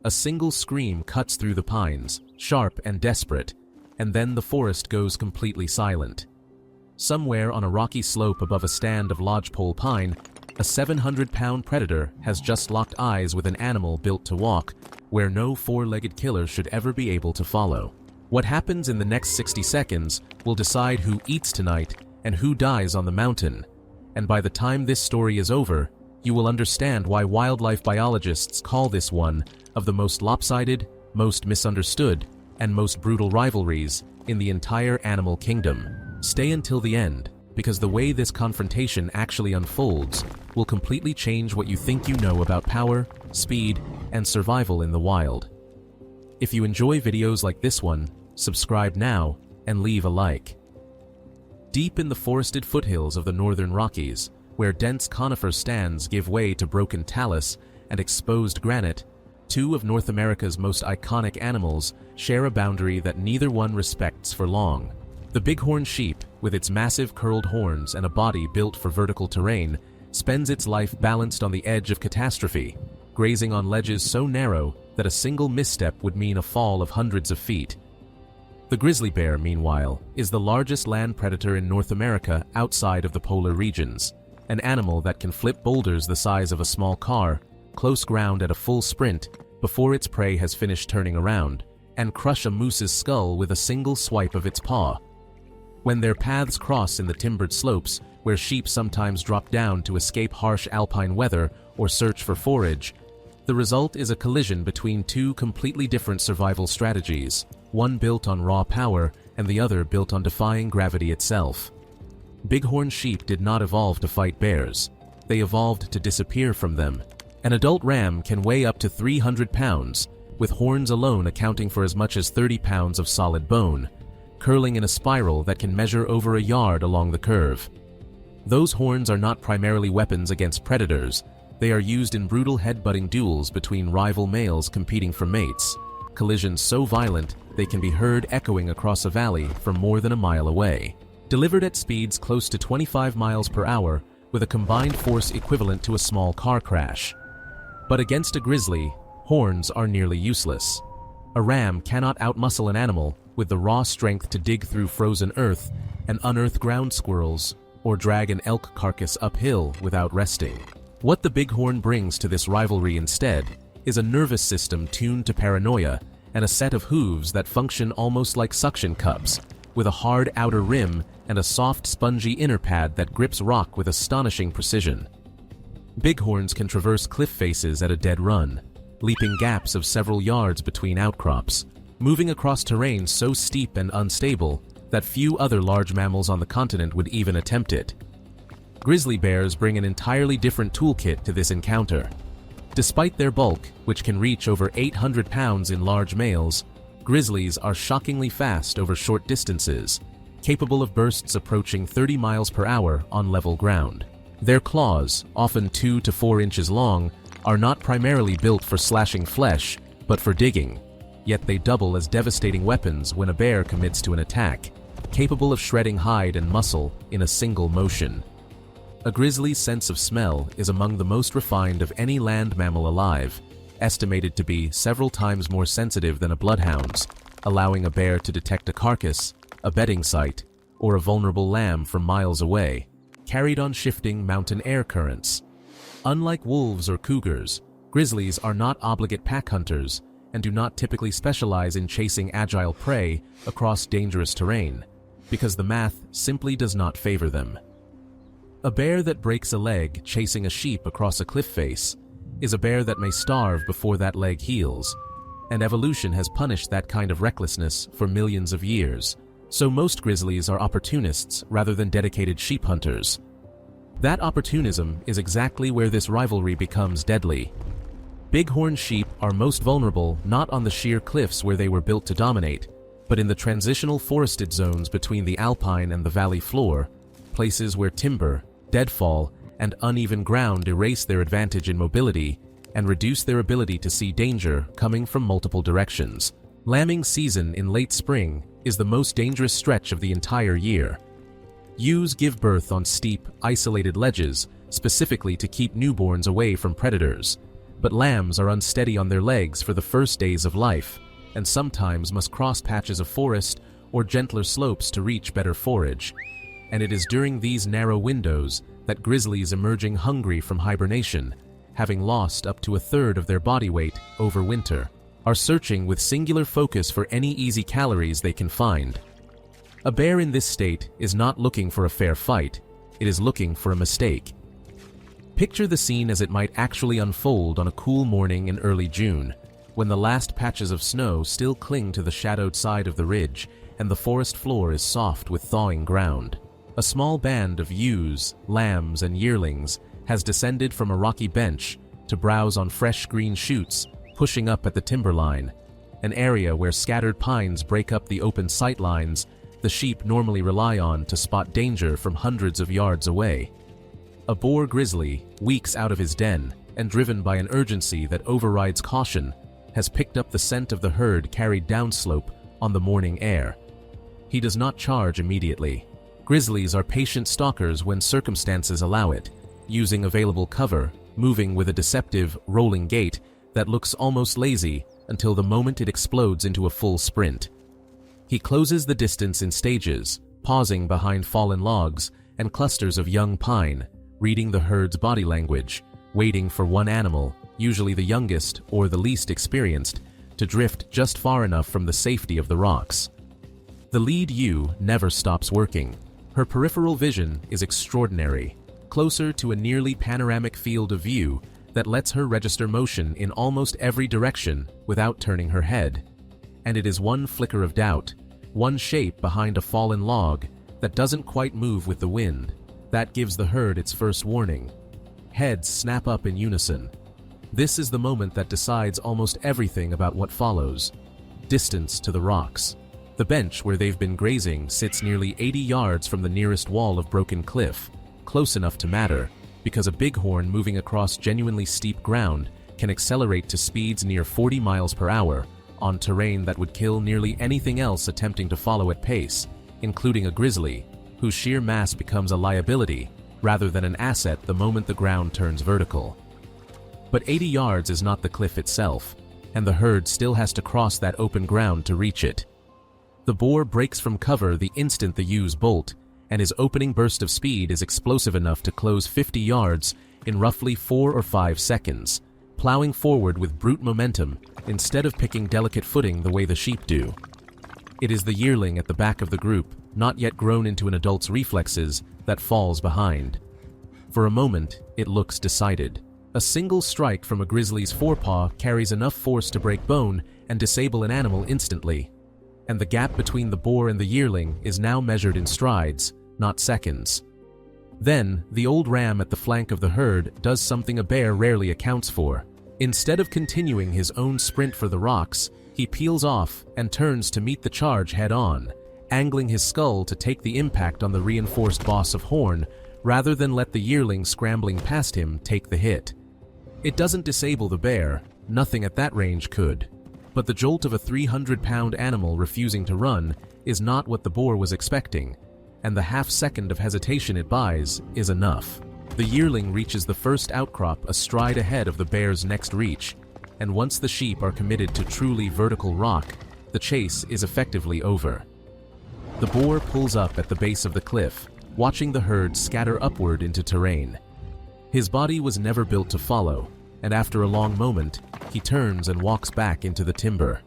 A single scream cuts through the pines, sharp and desperate, and then the forest goes completely silent. Somewhere on a rocky slope above a stand of lodgepole pine, a 700-pound predator has just locked eyes with an animal built to walk, where no four-legged killer should ever be able to follow. What happens in the next 60 seconds will decide who eats tonight and who dies on the mountain. And by the time this story is over, you will understand why wildlife biologists call this one of the most lopsided, most misunderstood, and most brutal rivalries in the entire animal kingdom. Stay until the end, because the way this confrontation actually unfolds will completely change what you think you know about power, speed, and survival in the wild. If you enjoy videos like this one, subscribe now and leave a like. Deep in the forested foothills of the northern Rockies, where dense conifer stands give way to broken talus and exposed granite, two of North America's most iconic animals share a boundary that neither one respects for long. The bighorn sheep, with its massive curled horns and a body built for vertical terrain, spends its life balanced on the edge of catastrophe, grazing on ledges so narrow that a single misstep would mean a fall of hundreds of feet. The grizzly bear, meanwhile, is the largest land predator in North America outside of the polar regions, an animal that can flip boulders the size of a small car, close ground at a full sprint before its prey has finished turning around, and crush a moose's skull with a single swipe of its paw. When their paths cross in the timbered slopes, where sheep sometimes drop down to escape harsh alpine weather or search for forage, the result is a collision between two completely different survival strategies, one built on raw power and the other built on defying gravity itself. Bighorn sheep did not evolve to fight bears. They evolved to disappear from them. An adult ram can weigh up to 300 pounds, with horns alone accounting for as much as 30 pounds of solid bone, curling in a spiral that can measure over a yard along the curve. Those horns are not primarily weapons against predators. They are used in brutal head-butting duels between rival males competing for mates, collisions so violent they can be heard echoing across a valley from more than a mile away. Delivered at speeds close to 25 miles per hour, with a combined force equivalent to a small car crash. But against a grizzly, horns are nearly useless. A ram cannot outmuscle an animal with the raw strength to dig through frozen earth and unearth ground squirrels, or drag an elk carcass uphill without resting. What the bighorn brings to this rivalry instead is a nervous system tuned to paranoia and a set of hooves that function almost like suction cups, with a hard outer rim and a soft, spongy inner pad that grips rock with astonishing precision. Bighorns can traverse cliff faces at a dead run, leaping gaps of several yards between outcrops, moving across terrain so steep and unstable that few other large mammals on the continent would even attempt it. Grizzly bears bring an entirely different toolkit to this encounter. Despite their bulk, which can reach over 800 pounds in large males, grizzlies are shockingly fast over short distances, capable of bursts approaching 30 miles per hour on level ground. Their claws, often 2 to 4 inches long, are not primarily built for slashing flesh, but for digging, yet they double as devastating weapons when a bear commits to an attack, capable of shredding hide and muscle in a single motion. A grizzly's sense of smell is among the most refined of any land mammal alive, estimated to be several times more sensitive than a bloodhound's, allowing a bear to detect a carcass, a bedding site, or a vulnerable lamb from miles away, carried on shifting mountain air currents. Unlike wolves or cougars, grizzlies are not obligate pack hunters and do not typically specialize in chasing agile prey across dangerous terrain, because the math simply does not favor them. A bear that breaks a leg chasing a sheep across a cliff face is a bear that may starve before that leg heals, and evolution has punished that kind of recklessness for millions of years, so most grizzlies are opportunists rather than dedicated sheep hunters. That opportunism is exactly where this rivalry becomes deadly. Bighorn sheep are most vulnerable not on the sheer cliffs where they were built to dominate, but in the transitional forested zones between the alpine and the valley floor, places where timber, deadfall, and uneven ground erase their advantage in mobility and reduce their ability to see danger coming from multiple directions. Lambing season in late spring is the most dangerous stretch of the entire year. Ewes give birth on steep, isolated ledges, specifically to keep newborns away from predators. But lambs are unsteady on their legs for the first days of life, and sometimes must cross patches of forest or gentler slopes to reach better forage. And it is during these narrow windows that grizzlies emerging hungry from hibernation, having lost up to a third of their body weight over winter, are searching with singular focus for any easy calories they can find. A bear in this state is not looking for a fair fight, it is looking for a mistake. Picture the scene as it might actually unfold on a cool morning in early June, when the last patches of snow still cling to the shadowed side of the ridge and the forest floor is soft with thawing ground. A small band of ewes, lambs, and yearlings has descended from a rocky bench to browse on fresh green shoots, pushing up at the timberline, an area where scattered pines break up the open sight lines the sheep normally rely on to spot danger from hundreds of yards away. A boar grizzly, weeks out of his den and driven by an urgency that overrides caution, has picked up the scent of the herd carried downslope on the morning air. He does not charge immediately. Grizzlies are patient stalkers when circumstances allow it, using available cover, moving with a deceptive, rolling gait that looks almost lazy until the moment it explodes into a full sprint. He closes the distance in stages, pausing behind fallen logs and clusters of young pine, reading the herd's body language, waiting for one animal, usually the youngest or the least experienced, to drift just far enough from the safety of the rocks. The lead ewe never stops working. Her peripheral vision is extraordinary, closer to a nearly panoramic field of view that lets her register motion in almost every direction without turning her head. And it is one flicker of doubt, one shape behind a fallen log that doesn't quite move with the wind, that gives the herd its first warning. Heads snap up in unison. This is the moment that decides almost everything about what follows. Distance to the rocks. The bench where they've been grazing sits nearly 80 yards from the nearest wall of broken cliff, close enough to matter, because a bighorn moving across genuinely steep ground can accelerate to speeds near 40 miles per hour on terrain that would kill nearly anything else attempting to follow at pace, including a grizzly, whose sheer mass becomes a liability rather than an asset the moment the ground turns vertical. But 80 yards is not the cliff itself, and the herd still has to cross that open ground to reach it. The boar breaks from cover the instant the ewes bolt, and his opening burst of speed is explosive enough to close 50 yards in roughly 4 or 5 seconds, plowing forward with brute momentum instead of picking delicate footing the way the sheep do. It is the yearling at the back of the group, not yet grown into an adult's reflexes, that falls behind. For a moment, it looks decided. A single strike from a grizzly's forepaw carries enough force to break bone and disable an animal instantly. And the gap between the boar and the yearling is now measured in strides, not seconds. Then, the old ram at the flank of the herd does something a bear rarely accounts for. Instead of continuing his own sprint for the rocks, he peels off and turns to meet the charge head-on, angling his skull to take the impact on the reinforced boss of horn, rather than let the yearling scrambling past him take the hit. It doesn't disable the bear, nothing at that range could. But the jolt of a 300-pound animal refusing to run is not what the boar was expecting, and the half-second of hesitation it buys is enough. The yearling reaches the first outcrop a stride ahead of the bear's next reach, and once the sheep are committed to truly vertical rock, the chase is effectively over. The boar pulls up at the base of the cliff, watching the herd scatter upward into terrain. His body was never built to follow, and after a long moment, he turns and walks back into the timber.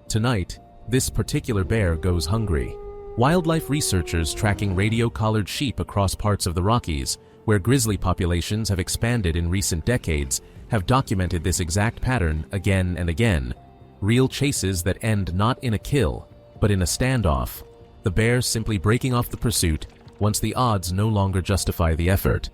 Tonight, this particular bear goes hungry. Wildlife researchers tracking radio-collared sheep across parts of the Rockies, where grizzly populations have expanded in recent decades, have documented this exact pattern again and again. Real chases that end not in a kill, but in a standoff, the bear simply breaking off the pursuit once the odds no longer justify the effort.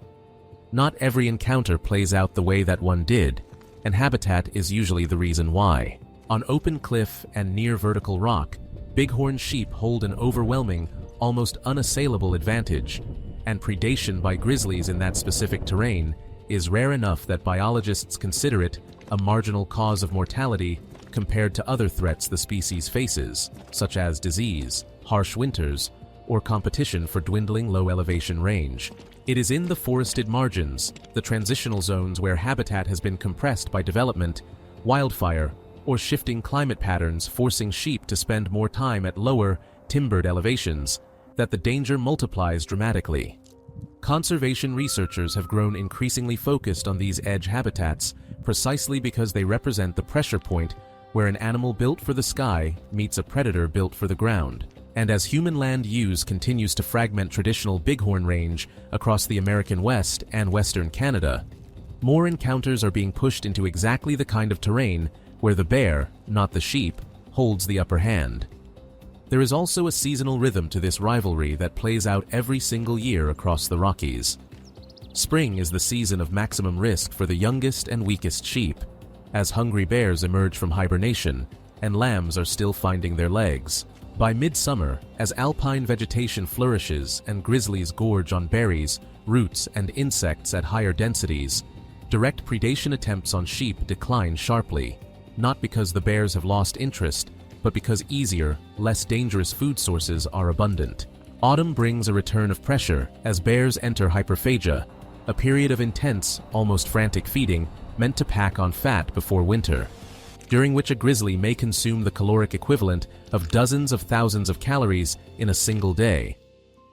Not every encounter plays out the way that one did, and habitat is usually the reason why. On open cliff and near vertical rock, bighorn sheep hold an overwhelming, almost unassailable advantage, and predation by grizzlies in that specific terrain is rare enough that biologists consider it a marginal cause of mortality compared to other threats the species faces, such as disease, harsh winters, or competition for dwindling low-elevation range. It is in the forested margins, the transitional zones where habitat has been compressed by development, wildfire, or shifting climate patterns forcing sheep to spend more time at lower, timbered elevations, that the danger multiplies dramatically. Conservation researchers have grown increasingly focused on these edge habitats precisely because they represent the pressure point where an animal built for the sky meets a predator built for the ground. And as human land use continues to fragment traditional bighorn range across the American West and Western Canada, more encounters are being pushed into exactly the kind of terrain where the bear, not the sheep, holds the upper hand. There is also a seasonal rhythm to this rivalry that plays out every single year across the Rockies. Spring is the season of maximum risk for the youngest and weakest sheep, as hungry bears emerge from hibernation and lambs are still finding their legs. By midsummer, as alpine vegetation flourishes and grizzlies gorge on berries, roots, and insects at higher densities, direct predation attempts on sheep decline sharply, not because the bears have lost interest, but because easier, less dangerous food sources are abundant. Autumn brings a return of pressure as bears enter hyperphagia, a period of intense, almost frantic feeding meant to pack on fat before winter, during which a grizzly may consume the caloric equivalent of dozens of thousands of calories in a single day,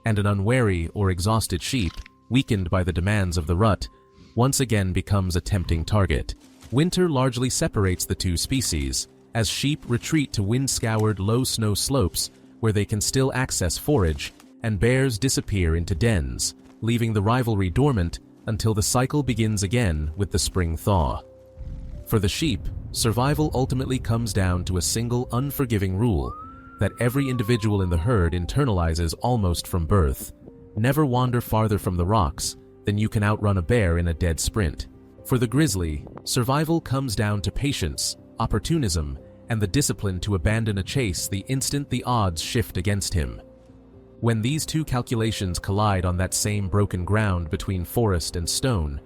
and an unwary or exhausted sheep, weakened by the demands of the rut, once again becomes a tempting target. Winter largely separates the two species, as sheep retreat to wind-scoured low-snow slopes where they can still access forage, and bears disappear into dens, leaving the rivalry dormant until the cycle begins again with the spring thaw. For the sheep, survival ultimately comes down to a single unforgiving rule that every individual in the herd internalizes almost from birth: never wander farther from the rocks than you can outrun a bear in a dead sprint. For the grizzly, survival comes down to patience, opportunism, and the discipline to abandon a chase the instant the odds shift against him. When these two calculations collide on that same broken ground between forest and stone,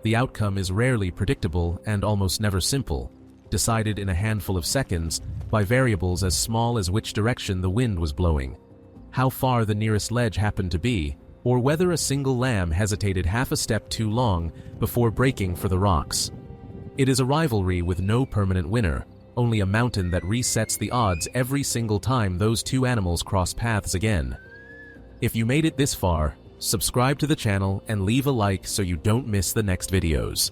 the outcome is rarely predictable and almost never simple, decided in a handful of seconds by variables as small as which direction the wind was blowing, how far the nearest ledge happened to be, or whether a single lamb hesitated half a step too long before breaking for the rocks. It is a rivalry with no permanent winner, only a mountain that resets the odds every single time those two animals cross paths again. If you made it this far, subscribe to the channel and leave a like so you don't miss the next videos.